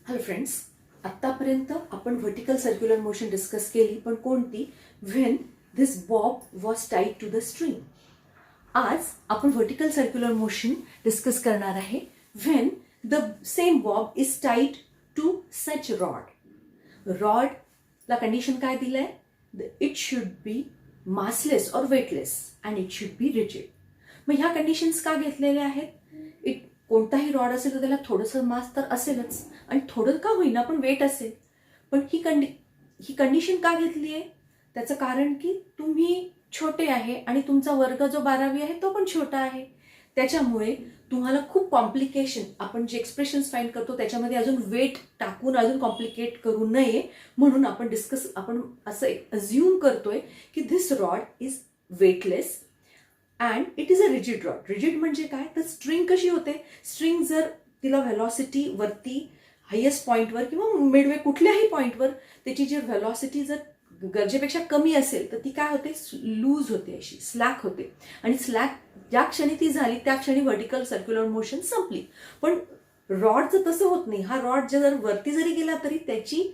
Hello friends, आत्तापर्यंत आपण vertical circular motion discuss केली, पण कोणती? When this bob was tied to the string. आज आपण व्हर्टिकल सर्क्युलर मोशन डिस्कस करणार आहे when the same bob is tied to such rod. रॉडला कंडिशन काय दिलंय? इट शुड बी मासलेस और weightless and it should be rigid. मग ह्या कंडिशन्स का घेतलेल्या आहेत? कोणताही रॉड असेल तर त्याला थोडंसं मास तर असेलच आणि थोडं का होईना पण वेट असेल. पण ही कंडिशन का घेतली आहे? त्याचं कारण की तुम्ही छोटे आहे आणि तुमचा वर्ग जो 12वी आहे तो पण छोटा आहे. त्याच्यामुळे तुम्हाला खूप कॉम्प्लिकेशन, आपण जे एक्सप्रेशन्स फाइंड करतो त्याच्यामध्ये अजून वेट टाकून अजून कॉम्प्लिकेट करू नये म्हणून आपण असं अज्युम करतोय की this rod is weightless and it is a rigid rod. Rigid म्हणजे काय? तर स्ट्रिंग कशी होते? स्ट्रिंग जर तिला व्हेलॉसिटी वरती हायेस्ट पॉईंटवर किंवा मिडवे कुठल्याही पॉईंटवर त्याची जी व्हेलॉसिटी जर गरजेपेक्षा कमी असेल तर ती काय होते? लूज होते, अशी स्लॅक होते. आणि स्लॅक ज्या क्षणी ती झाली त्या क्षणी व्हर्टिकल सर्क्युलर मोशन संपली. पण रॉडचं तसं होत नाही. हा रॉड जर वरती जरी गेला तरी त्याची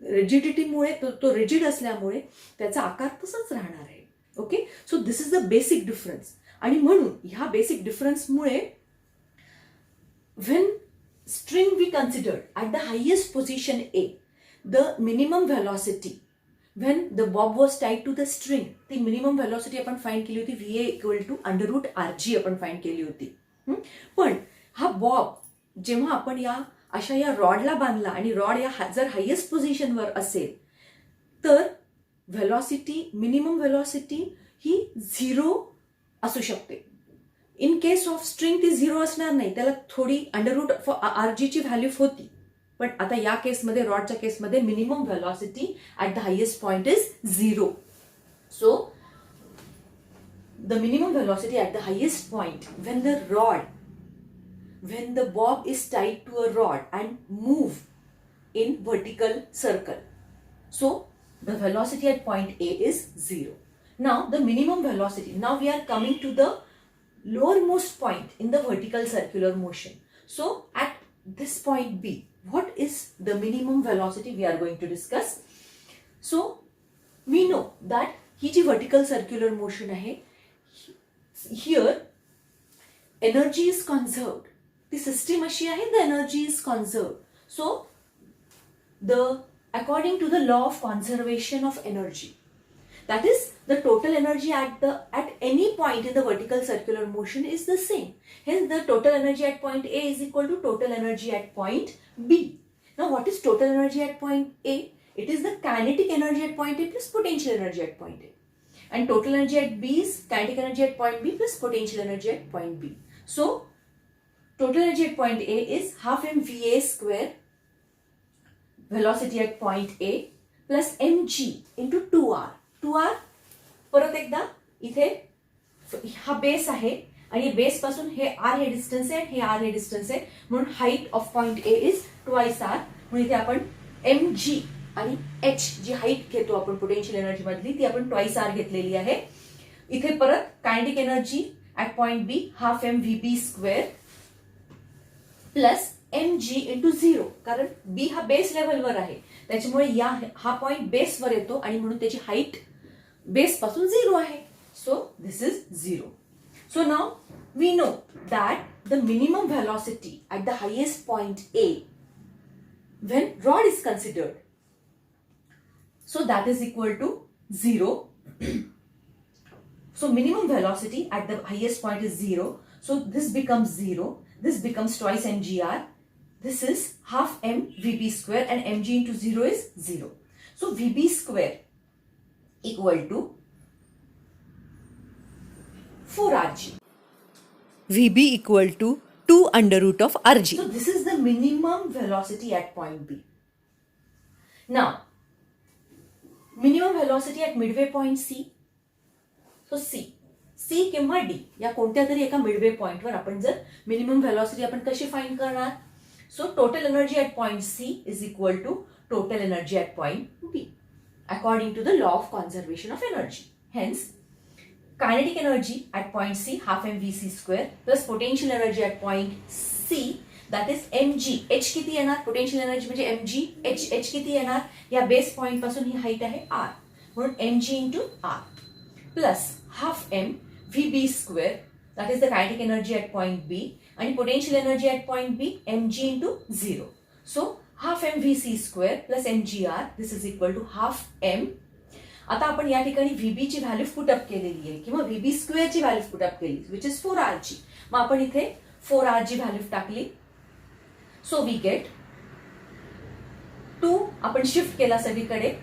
रिजिडिटीमुळे, तो रिजिड असल्यामुळे त्याचा आकार तसाच राहणार आहे. Okay, so this is the basic difference. आणि म्हणून ह्या बेसिक डिफरन्समुळे when string we considered at the highest position A, the minimum velocity when the bob was tied to the string, ती मिनिमम व्हेलॉसिटी आपण फाइंड केली होती VA equal to √RG आपण find केली होती. पण हा बॉब जेव्हा आपण या रॉडला बांधला आणि रॉड जर हायेस्ट पोझिशनवर असेल तर व्हेलॉसिटी, मिनिमम व्हेलॉसिटी ही 0 असू शकते. इन केस ऑफ स्ट्रिंग ती 0 असणार नाही, त्याला थोडी √RG ची व्हॅल्यू होती. पण आता या केसमध्ये, रॉडच्या केसमध्ये minimum velocity at the highest point is 0. So the minimum velocity at the highest point when the bob is tied to a rod and move in vertical circle. So the velocity at point A is 0. Now the minimum velocity. Now we are coming to the lowermost point in the vertical circular motion. So at this point B, what is the minimum velocity we are going to discuss? So we know that ही जी vertical circular motion आहे, here energy is conserved. ती system अशी आहे, the energy is conserved. So according to the law of conservation of energy, that is the total energy at any point in the vertical circular motion is the same. Hence the total energy at point A is equal to total energy at point B. Now what is total energy at point A? It is the kinetic energy at point A plus potential energy at point A. And total energy at B is kinetic energy at point B plus potential energy at point B. So total energy at point A is half mVA square velocity at point A plus mg into 2r. 2r परत एकदा इथे हा base आहे आणि base पासून हे r हे distance आहे, हे r हे डिस्टन्स आहे, म्हणून height of point A is twice r. म्हणून इथे आपण mg आणि h जी हाईट घेतो आपण पोटेन्शियल एनर्जी मधली ती आपण ट्वाइस r घेतलेली आहे. इथे परत kinetic energy at point B half mvp square plus mg into 0, कारण B हा बेस लेवलवर आहे त्याच्यामुळे हा पॉइंट बेसवर येतो आणि म्हणून त्याची हाईट बेस पासून 0 आहे. So this is 0. So now we know that the minimum velocity at the highest point A when rod is considered, so that is equal to 0. So minimum velocity at the highest point is 0. So this becomes 0. This becomes twice mgr. This is half m vp square and mg into 0 is 0. So vp square equal to 4rg. Vb equal to 2 under root of rg. So this is the minimum velocity at point B. Now minimum velocity at midway point C. So C किंवा D या कोणत्या तरी एका Midway पॉइंटवर आपण जर minimum velocity आपण कशी find करणार? So total energy at point C is equal to total energy at point B according to the law of conservation of energy. Hence kinetic energy at point C half mvc square plus potential energy at point C, that is M G. H किती येणार, potential energy म्हणजे M G. H किती येणार, या base point पासून ही height आहे R, म्हणून M G into R plus half M V B square, that is the kinetic energy at point B, आणि potential energy at point B M G into zero. So half M V C square plus M G R, this is equal to half M. आता आपण या ठिकाणी VB ची value put up केलेली आहे किंवा VB square ची व्हॅल्यू पुटअप केली, विच इज 4r ची. मग आपण इथे 4r ची व्हॅल्यू टाकली. सो वी गेट 2, आपण शिफ्ट केला सगळीकडे.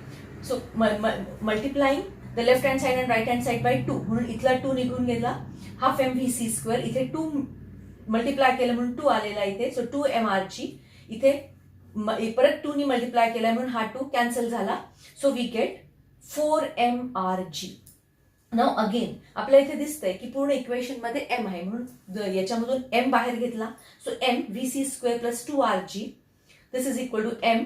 So multiplying the left hand side and right hand side by 2, म्हणून इथला 2 निघून गेला. Half M V C square, इथे 2 मल्टिप्लाय केलं म्हणून 2 आलेला इथे. सो 2 एम आर ची, इथे परत 2 नी मल्टिप्लाय केला म्हणून हा 2 कॅन्सल झाला. So we get 4mrg. Now again आपल्या इथे दिसतंय की पूर्ण इक्वेशन मध्ये एम आहे, म्हणून याच्यामधून एम बाहेर घेतला. So M V C square plus 2rg, this is equal to M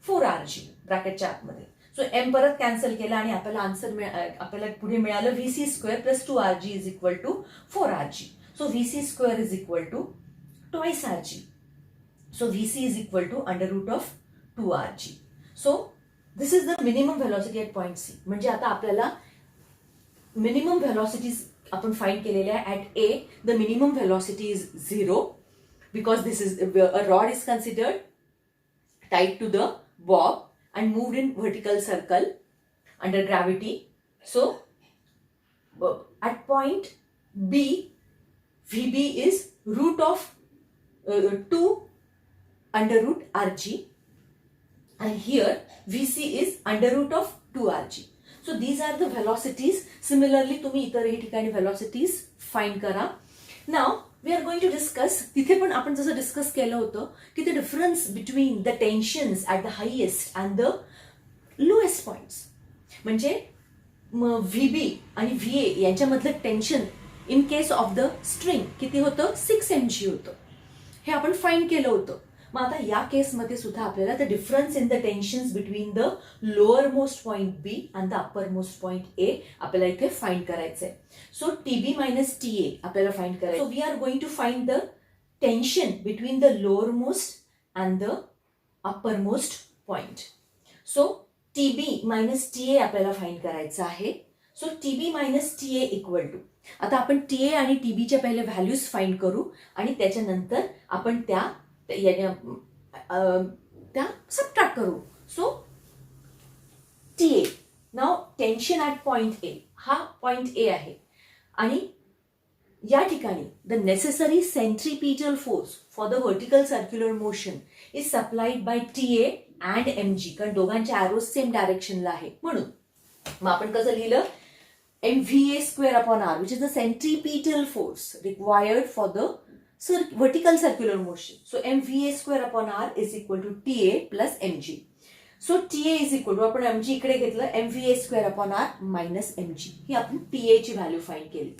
4rg ब्रॅकेटच्या आतमध्ये. सो एम परत कॅन्सल केला आणि आपल्याला आन्सर आपल्याला पुढे मिळालं V C square plus 2rg is equal to 4rg. So V C square is equal to twice rg. So V C is equal to under root of 2rg. So this is the minimum velocity at point C. म्हणजे आता आपल्याला minimum velocities आपण find केलेल्या आहे. At A the minimum velocity is 0 because this is a rod is considered tied to the bob and moved in vertical circle under gravity. So at point B, VB is root of 2 under root RG, and here VC is under root of 2RG. So these are the velocities. Similarly तुम्ही इतरही ठिकाणी velocities find करा. Now we are going to discuss, तिथे पण आपण जसं discuss केलं होतं की the difference between the tensions at the highest and the lowest points. म्हणजे VB आणि VA यांच्यामधलं tension in case of the string किती होतं, 6 mg होतं. हे आपण फाइंड केलं होतं. मग आता या केसमध्ये सुद्धा आपल्याला the difference in the tensions between the lower most point B and the upper most point A आपल्याला इथे फाइंड करायचंय. So TB minus T A आपल्याला फाइंड करायचं. So we are going to find the tension between the lower most and the upper most point. So TB minus T A आपल्याला find करायचं आहे. So TB minus T A equal to, आता आपण T A आणि टीबीच्या पहिले values find करू आणि त्याच्यानंतर आपण त्या सबट्रॅक्ट करू. So T A, now tension at point A, हा पॉइंट ए आहे आणि या ठिकाणी the necessary centripetal force for the vertical circular motion is supplied by T A and M G, कारण दोघांचे ॲरोज सेम डायरेक्शनला आहे. म्हणून मग आपण कसं लिहिलं, mva square upon r, which is the centripetal force required for the vertical circular motion. So mva square upon r is equal to ta plus mg. So ta is equal to, आपण mg इकडे घेतलं, mva square upon r minus mg. ही आपण ta ची value find केली.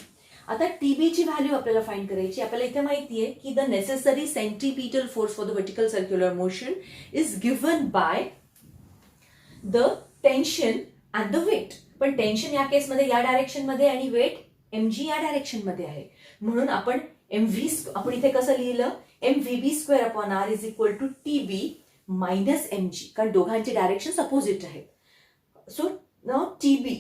आता tb ची value आपल्याला find करायची. आपल्याला इथे माहिती आहे की the necessary centripetal force for the vertical circular motion is given by the tension and the weight. पण टेन्शन या केसमध्ये या डायरेक्शन मध्ये आणि वेट mg या डायरेक्शन मध्ये आहे. म्हणून आपण आपण इथे कसं लिहिलं, mvb square upon r is equal to tb minus mg, कारण दोघांचे डायरेक्शन अपोजिट आहेत. So now tb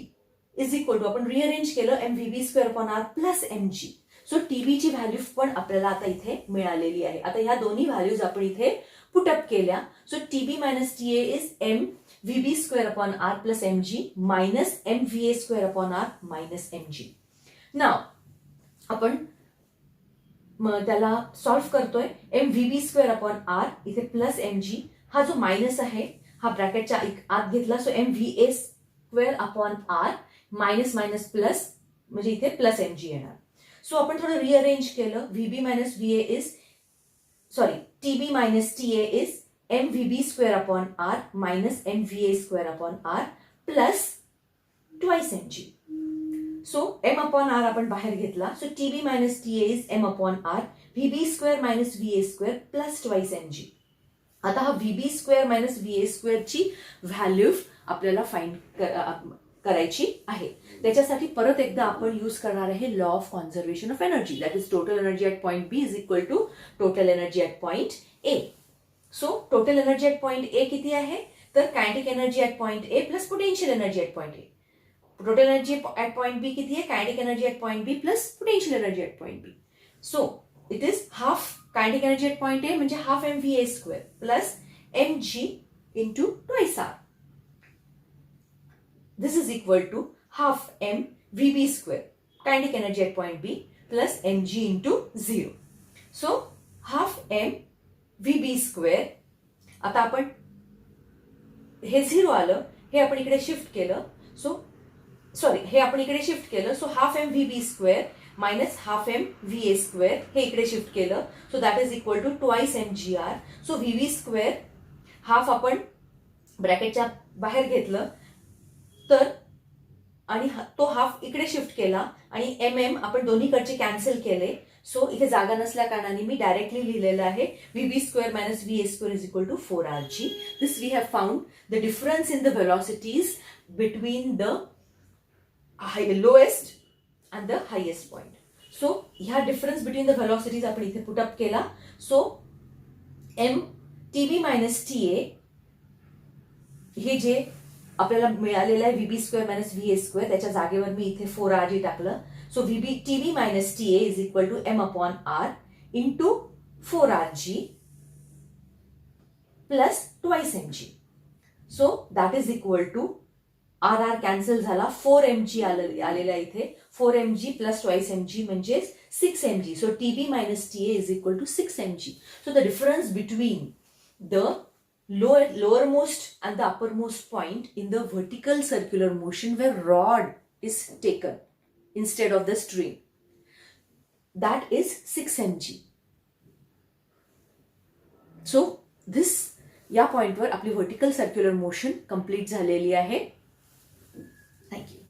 is equal to, आपण रिअरेंज केलं, mvb square upon r plus mg. सो tb ची व्हॅल्यू पण आपल्याला आता इथे मिळालेली आहे. आता ह्या दोन्ही व्हॅल्यूज आपण इथे पुटअप केल्या. So tb minus ta is mvb square upon r plus mg minus mva square upon r minus mg. Now आपण त्याला सॉल्व्ह करतोय. mvb स्क्वेअर अपॉन r इथे प्लस mg, हा जो मायनस आहे हा ब्रॅकेटच्या आत घेतला. So mva square upon r minus minus plus, म्हणजे इथे प्लस mg येणार. सो आपण थोडं रिअरेंज केलं. vb minus va is tb minus ta is mvb square upon r minus mva square upon r plus twice mg. So m upon r आपण बाहेर घेतला. So tb minus ta is m upon r, vb square minus va square plus twice mg. आता हा vb square minus va square ची value आपल्याला करायची आहे. त्याच्यासाठी परत एकदा आपण यूज करणार आहे law of conservation of energy, that is total energy at point B is equal to total energy at point A. So total energy at point A किती आहे, तर kinetic energy at point A plus potential energy at point A. Total energy at point B किती आहे, kinetic energy at point B plus potential energy at point B. So it is half kinetic energy at point ए म्हणजे half mva square plus mg into twice r. This is equal to half m vb square kinetic energy at point B plus mg into 0. So half m vb square. आता आपण हे 0 आलं, हे आपण इकडे shift केलं. So sorry, हे आपण इकडे शिफ्ट केलं. So half M V B square minus half M V A square हे इकडे शिफ्ट केलं. So that is equal to twice M G R. So V B square half आपण ब्रॅकेटच्या बाहेर घेतलं तर आणि तो हाफ इकडे शिफ्ट केला आणि एम एम आपण दोन्हीकडचे कॅन्सल केले. सो इथे जागा नसल्या कारणाने मी डायरेक्टली लिहिलेलं आहे V B square minus V A square is equal to 4rg. This we have found the difference in the velocities between the lowest and the highest point. So ह्या difference between the velocities आपण इथे put up केला. So M T B minus T A हे जे आपल्याला मिळालेलं आहे V B square minus V A square त्याच्या जागेवर मी इथे 4rg टाकलं. So V B T B minus T A is equal to M upon R into 4rg plus twice M G. So that is equal to R R cancel झाला, 4mg आलेला इथे. 4mg plus twice mg म्हणजे 6mg. So T B minus T A is equal to 6mg. So the difference between the lowermost and the uppermost point in the vertical circular motion where rod is taken instead of the string, that is 6mg. So this या पॉइंटवर आपली vertical circular motion complete झालेली आहे. Thank you.